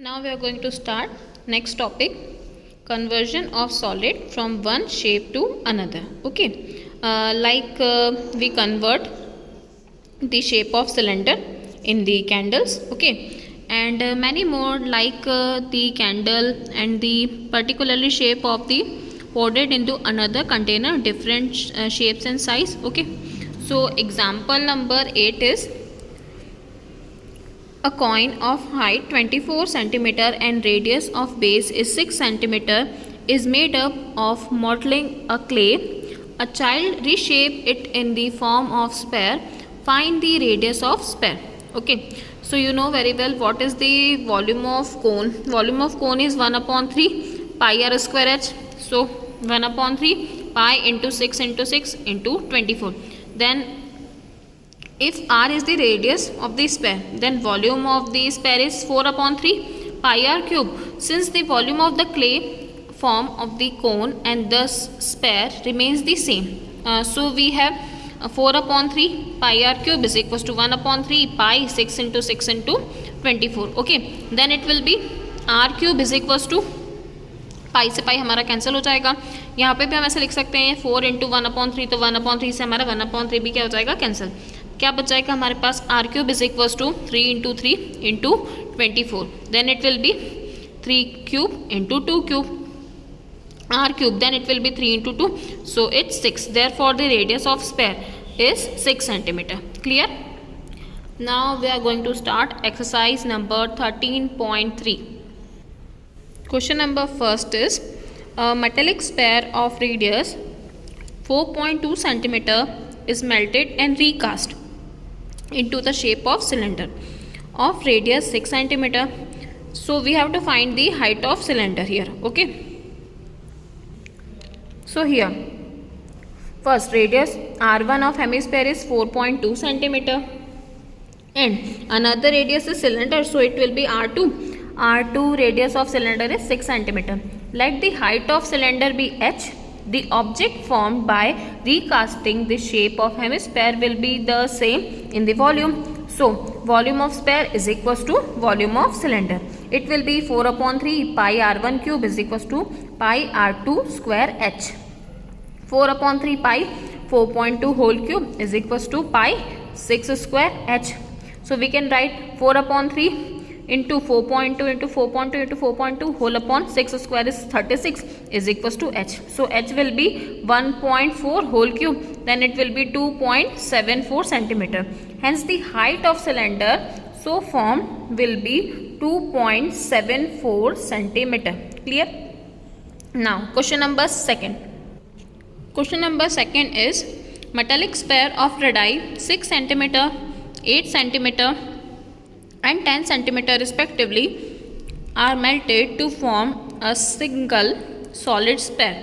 Now we are going to start next topic, conversion of solid from one shape to another. Okay, we convert the shape of cylinder in the candles. Okay, and many more the candle and the particularly shape of the poured into another container, different shapes and size. Okay, so example number 8 is a coin of height 24 cm and radius of base is 6 cm is made up of modeling a clay. A child reshape it in the form of sphere. Find the radius of sphere. Okay, so you know very well what is the volume of cone. Volume of cone is 1 upon 3 pi r square h. So 1 upon 3 pi into 6 into 6 into 24. Then if r is the radius of the sphere, then volume of the sphere is 4 upon 3 pi r cube. Since the volume of the clay form of the cone and thus sphere remains the same, so we have 4 upon 3 pi r cube is equals to 1 upon 3 pi 6 into 6 into 24. Okay, then it will be r cube is equals to पाई से पाई हमारा cancel हो जाएगा. यहाँ पे भी हम ऐसे लिख सकते हैं 4 इंटू 1 अपॉन 3, तो 1 अपॉन 3 से हमारा 1 अपॉन 3 भी क्या हो जाएगा, कैंसिल. क्या बच जाएगा हमारे पास, r cube is equals to 3 into 3 into 24. Then it will be 3 cube into 2 cube r cube, then it will be 3 into 2, so it's 6. Therefore the radius of sphere is 6 centimeter. Clear? Now we are going to start exercise number 13.3. question number first is a metallic sphere of radius 4.2 centimeter is melted and recast into the shape of cylinder of radius 6 centimeter. So we have to find the height of cylinder here. Okay, so here first radius r1 of hemisphere is 4.2 centimeter and another radius is cylinder, so it will be r2. r2 radius of cylinder is 6 centimeter. Let the height of cylinder be h. The object formed by recasting the shape of hemisphere will be the same in the volume. So volume of sphere is equals to volume of cylinder. It will be 4 upon 3 pi r1 cube is equals to pi r2 square h. 4 upon 3 pi 4.2 whole cube is equals to pi 6 square h. So we can write 4 upon 3 into 4.2 into 4.2 into 4.2 whole upon 6 square is 36 is equals to h. So h will be 1.4 whole cube, then it will be 2.74 centimeter. Hence the height of cylinder so formed will be 2.74 centimeter. Clear? Now question number second. Question number second is metallic sphere of radii 6 centimeter, 8 centimeter and 10 centimeter respectively are melted to form a single solid sphere.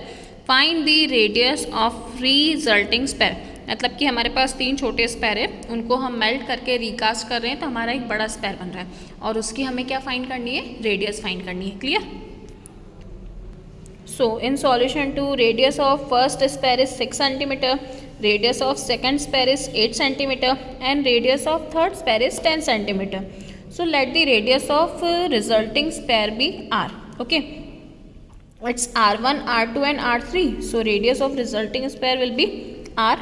Find the radius of resulting sphere. मतलब कि हमारे पास 3 छोटे spare है, उनको हम melt करके recast कर रहे हैं तो हमारा एक बड़ा स्पेयर बन रहा है और उसकी हमें क्या फाइंड करनी है, रेडियस फाइंड करनी है. Clear? So in solution to radius of first sphere is 6 centimeter, radius of second sphere is 8 centimeter and radius of third sphere is 10 centimeter. So let the radius of resulting sphere be r. Okay, it's r1, r2 and r3. So radius of resulting sphere will be r.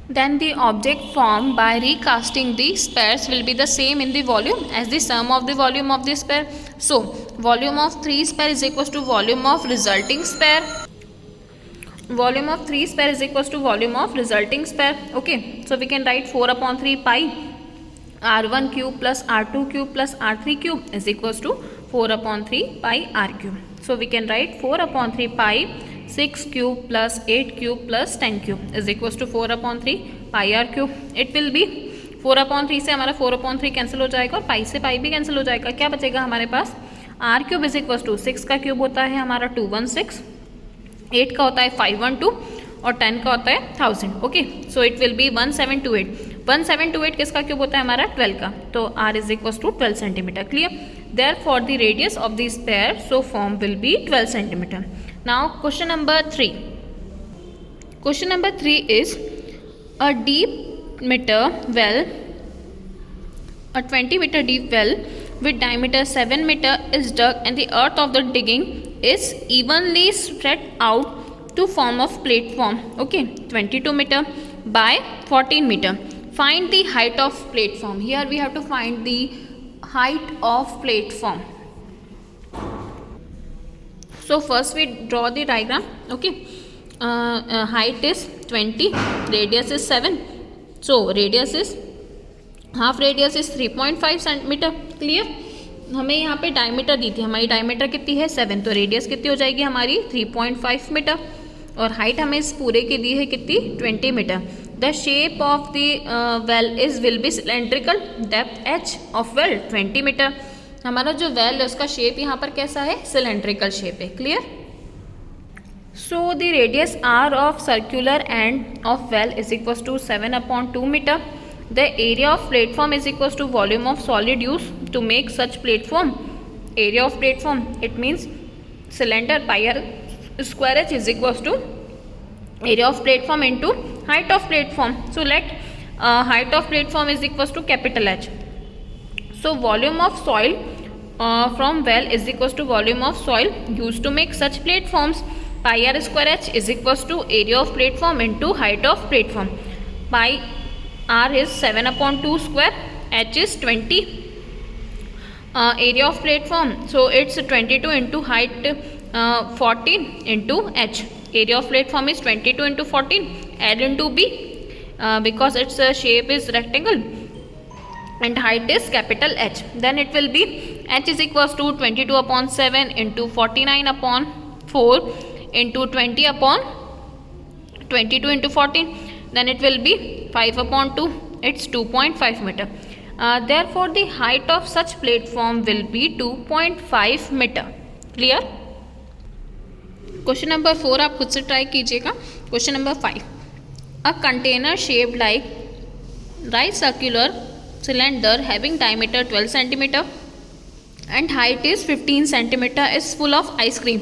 Then the object formed by recasting the spheres will be the same in the volume as the sum of the volume of the sphere. So volume of 3 sphere is equals to volume of resulting sphere. Volume of 3 sphere is equals to volume of resulting sphere. Okay, so we can write 4 upon 3 pi r1 cube plus r2 cube plus r3 cube is equals to 4 upon 3 pi r cube. So we can write 4 upon 3 pi 6 cube plus 8 cube plus 10 cube is equals to 4 upon 3 pi r cube. It will be 4 upon 3 से हमारा 4 upon 3 cancel हो जाएगा और पाई से पाई भी cancel हो जाएगा. क्या बचेगा हमारे पास, r cube is equal to 6 का क्यूब होता है हमारा 216, 8 का होता है 512 और 10 का होता है 1000. Okay, so it will B 1728. 1728 किसका क्यूब होता है हमारा 12 का, तो r is equal to 12 centimetre. Clear? Therefore the radius of the sphere so form will be 12 centimetre. Now question number 3. Question number 3 is a deep meter well, a 20 meter deep well with diameter 7 meter is dug and the earth of the digging is evenly spread out to form of platform. Okay, 22 meter by 14 meter. Find the height of platform. Here we have to find the height of platform. So first we draw the diagram. Okay, height is 20, radius is 7. So radius is half radius is 3.5 centimetre. Clear. हमें यहाँ पे diameter दी थी, हमारी diameter कितनी है 7, तो radius कितनी हो जाएगी हमारी 3.5 मीटर. और हाइट हमें इस पूरे की दी है कितनी 20 metre. The shape of the well is will be cylindrical. Depth H of well 20 metre. हमारा जो वेल है उसका शेप यहाँ पर कैसा है, सिलेंड्रिकल शेप है. Clear. So the radius R of circular end of well is equal to 7/2 metre. The area of platform is equals to volume of solid used to make such platform. Area of platform, it means cylinder pi r square h is equals to area of platform into height of platform. So let height of platform is equals to capital H. So volume of soil from well is equals to volume of soil used to make such platforms. Pi r square h is equals to area of platform into height of platform. Pi r is 7/2 square, h is 20. Area of platform, so it's 22 into height 14 into h. Area of platform is 22 into 14, L into b, because its shape is rectangle and height is capital H. Then it will be h is equals to 22/7 into 49/4 into 20/22 into 14. Then it will be 5/2. It's 2.5 meter. Therefore the height of such platform will be 2.5 meter. Clear. Question number 4 आप खुद से try कीजिएगा. Question number 5. A container shaped like right circular cylinder having diameter 12 centimeter and height is 15 centimeter is full of ice cream.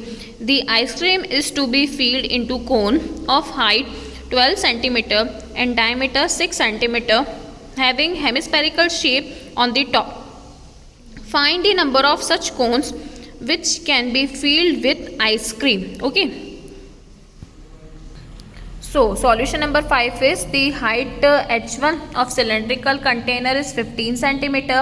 The ice cream is to be filled into cone of height 12 centimeter and diameter 6 centimeter having hemispherical shape on the top. Find the number of such cones which can be filled with ice cream. Okay. So solution number 5 is the height h1 of cylindrical container is 15 centimeter.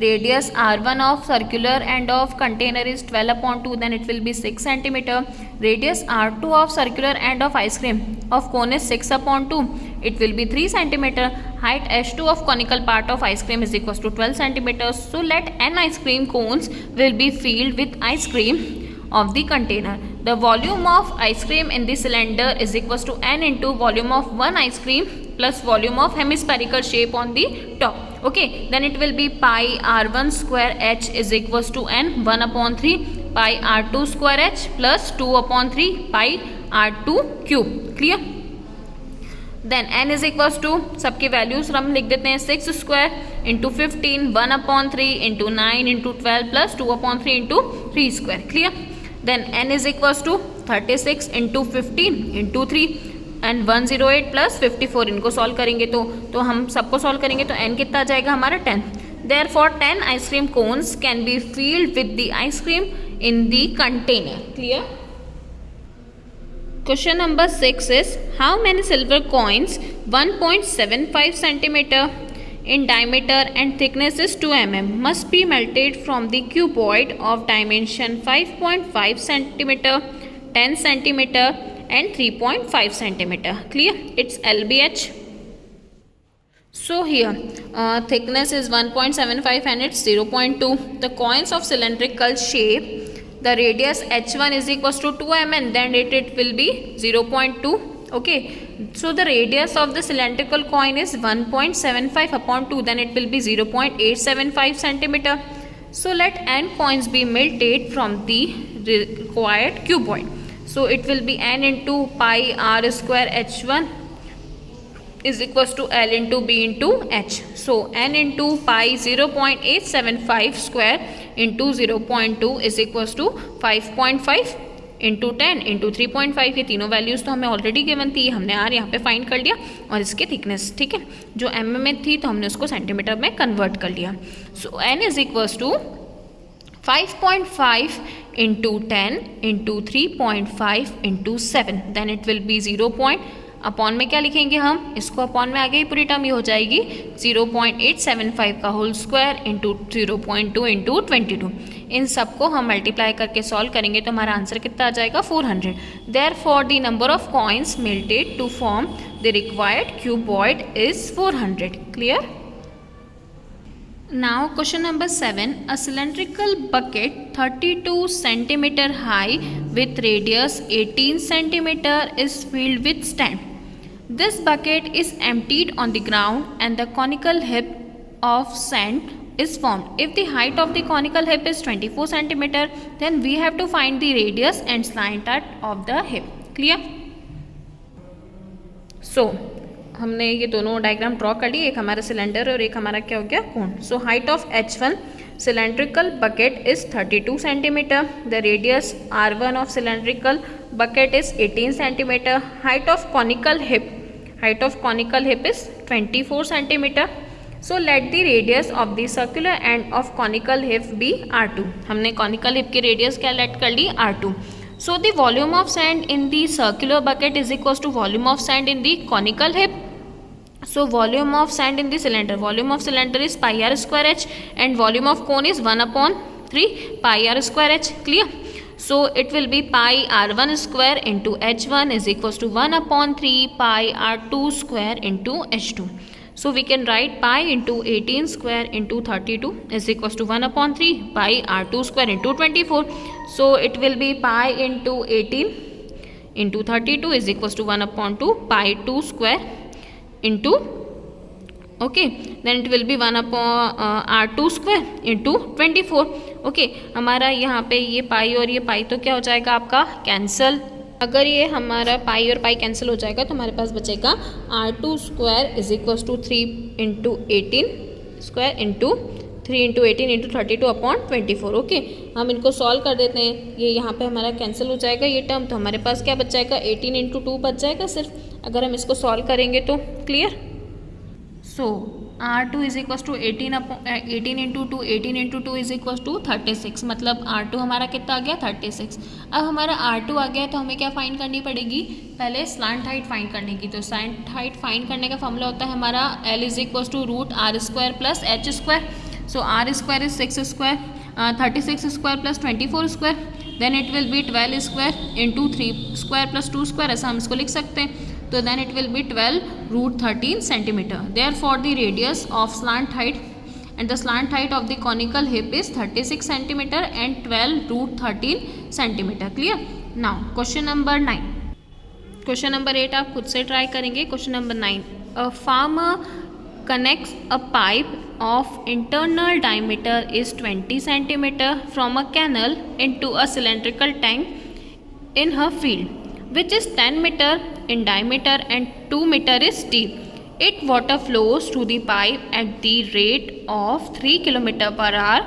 Radius r1 of circular end of container is 12/2, then it will be 6 centimeter. Radius r2 of circular end of ice cream of cone is 6/2, it will be 3 centimeter. Height h2 of conical part of ice cream is equals to 12 centimeters. So let n ice cream cones will be filled with ice cream of the container. The volume of ice cream in the cylinder is equals to n into volume of one ice cream plus volume of hemispherical shape on the top. Okay, then it will be pi r1 square h is equals to n 1/3 pi r2 square h plus 2/3 pi r2 cube. Clear. Then n is equals to सबके values हम लिख देते हैं 6 square into 15 1/3 into 9 into 12 plus 2/3 into 3 square. Clear. Then n is equals to 36 into 15 into 3 and 108 plus 54. इनको solve करेंगे तो हम सबको सॉल्व करेंगे तो n कितना आ जाएगा हमारा 10. Therefore 10 ice cream cones can be filled with the ice cream in the container. Clear. Question number 6 is how many silver coins 1.75 centimeter in diameter and thickness is 2 mm must be melted from the cuboid of dimension 5.5 centimeter, 10 centimeter and 3.5 centimeter. Clear. It's LBH. So here thickness is 1.75 and it's 0.2. The coins of cylindrical shape, the radius h1 is equals to 2 mm, then it will be 0.2. Okay, so the radius of the cylindrical coin is 1.75/2, then it will be 0.875 centimeter. So let n coins be melted from the required cuboid. So it will be n into pi r square h1 is equals to L into B into H. So n into pi 0.875 square into 0.2 is equals to 5.5 into 10 into 3.5. ये तीनों values तो हमें already given थी, हमने are यहाँ पे find कर लिया और इसके थिकनेस. ठीक है, जो mm में थी तो हमने उसको सेंटीमीटर में कन्वर्ट कर लिया. So n is equals to 5.5 into 10 into 3.5 into 7, then it will be 0 point, upon में क्या लिखेंगे हम, इसको अपॉन में आ गई पूरी टर्म, ये हो जाएगी 0.875 का होल स्क्वायर इंटू 0.2 इंटू 22। इन सबको हम मल्टीप्लाई करके सॉल्व करेंगे तो हमारा आंसर कितना आ जाएगा 400। Therefore the number of coins melted to form the required cuboid is 400। Clear? Now question number 7. A cylindrical bucket 32 centimeter high with radius 18 centimeter is filled with sand. This bucket is emptied on the ground and the conical heap of sand is formed. If the height of the conical heap is 24 centimeter, then we have to find the radius and slant of the heap. Clear? So हमने ये दोनों diagram draw कर ली, एक हमारा cylinder और एक हमारा क्या हो गया cone. So height of H1 cylindrical bucket is 32 centimeter. The radius R1 of cylindrical bucket is 18 centimeter. Height of conical heap is 24 centimeter. So let the radius of the circular end of conical heap be R2. हमने conical heap की radius क्या late कर ली, R2. So the volume of sand in the circular bucket is equals to volume of sand in the conical heap. So volume of sand in the cylinder, volume of cylinder is pi r square h and volume of cone is 1/3 pi r square h. Clear? So it will be pi r1 square into h1 is equals to 1/3 pi r2 square into h2. So we can write pi into 18 square into 32 is equals to 1/3 pi r2 square into 24. So it will be pi into 18 into 32 is equals to 1/2 pi 2 square into, okay, then it will be 1/r2 square into 24. okay, हमारा यहाँ पे ये पाई और ये पाई तो क्या हो जाएगा आपका कैंसिल। अगर ये हमारा पाई और पाई कैंसिल हो जाएगा तो हमारे पास बचेगा r2 square is equals to 3 into 18 square into 3 into 18 into 32/24। Okay, हम इनको सॉल्व कर देते हैं, ये यहाँ पे हमारा कैंसिल हो जाएगा ये टर्म, तो हमारे पास क्या बच जाएगा 18 इंटू 2 बच जाएगा सिर्फ, अगर हम इसको सॉल्व करेंगे तो। Clear? So R2 is equals to 18 into 2, 18 into 2 is equals to 36, मतलब R2 हमारा कितना आ गया 36। अब हमारा R2 आ गया तो हमें क्या फाइंड करनी पड़ेगी, पहले स्लांट हाइट फाइंड करने की। तो स्लांट हाइट फाइंड करने का फॉर्मूला होता है हमारा L is equals to root R square plus H square. So R square is 6 square, 36 square plus 24 square, then it will be 12 square into 3 square plus 2 square, ऐसा हम इसको लिख सकते हैं। तो then it will be 12 root 13 centimeter. Therefore the radius of slant height and the slant height of the conical heap is 36 centimeter and 12 root 13 centimeter. Clear? Now question number 9. Question number 8 आप खुद से try करेंगे। Question number 9. A farmer connects a pipe of internal diameter is 20 centimeter from a canal into a cylindrical tank in her field, which is 10 meter in diameter and 2 meter is deep. It water flows through the pipe at the rate of 3 km per hour.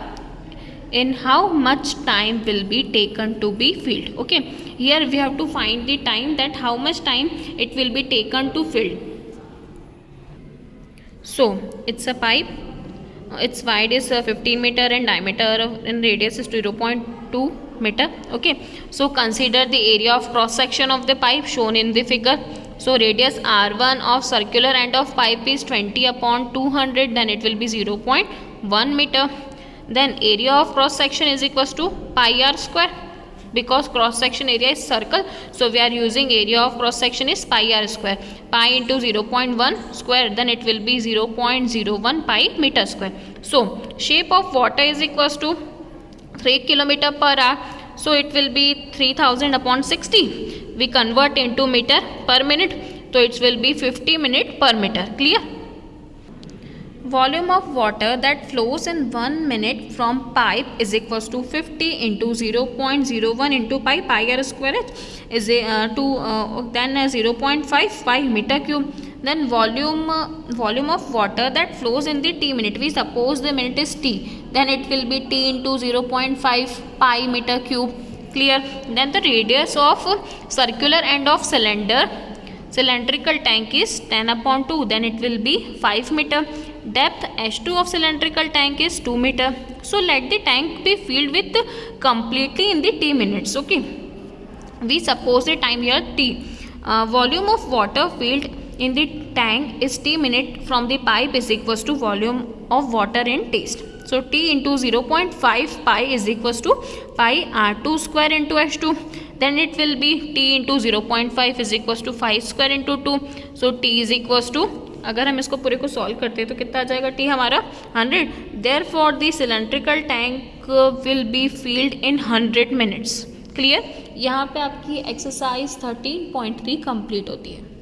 In how much time will be taken to be filled? Okay, here we have to find the time, that how much time it will be taken to fill. So it's a pipe, its wide is 15 meter and diameter and radius is 0.2 meter. Okay, so consider the area of cross section of the pipe shown in the figure. So radius R1 of circular end of pipe is 20/200, then it will be 0.1 meter. Then area of cross section is equals to pi r square, because cross section area is circle, so we are using area of cross section is pi r square. Pi into 0.1 square, then it will be 0.01 pi meter square. So shape of water is equals to 3 km per hour, so it will be 3000/60. We convert into meter per minute, so it will be 50 minute per meter. Clear? Volume of water that flows in 1 minute from pipe is equals to 50 into 0.01 into pi r square is then 0.55 meter cube. Then volume of water that flows in the t minute, we suppose the minute is t, then it will be t into 0.5 pi meter cube. Clear? Then the radius of circular end of cylindrical tank is 10/2, then it will be 5 meter. Depth H2 of cylindrical tank is 2 meter. So let the tank be filled with completely in the t minutes. Okay, we suppose the time here t. Volume of water filled in the tank is t minute from the pipe is equals to volume of water in taste. So t into 0.5 pi is equals to pi r2 square into h2. Then it will be t into 0.5 is equals to 5 square into 2. So t is equals to, अगर हम इसको पूरे को solve करते हैं तो कितना आ जाएगा t हमारा 100. Therefore the cylindrical tank will be field in 100 minutes. Clear. यहाँ पे आपकी एक्सरसाइज 13.3 कंप्लीट होती है.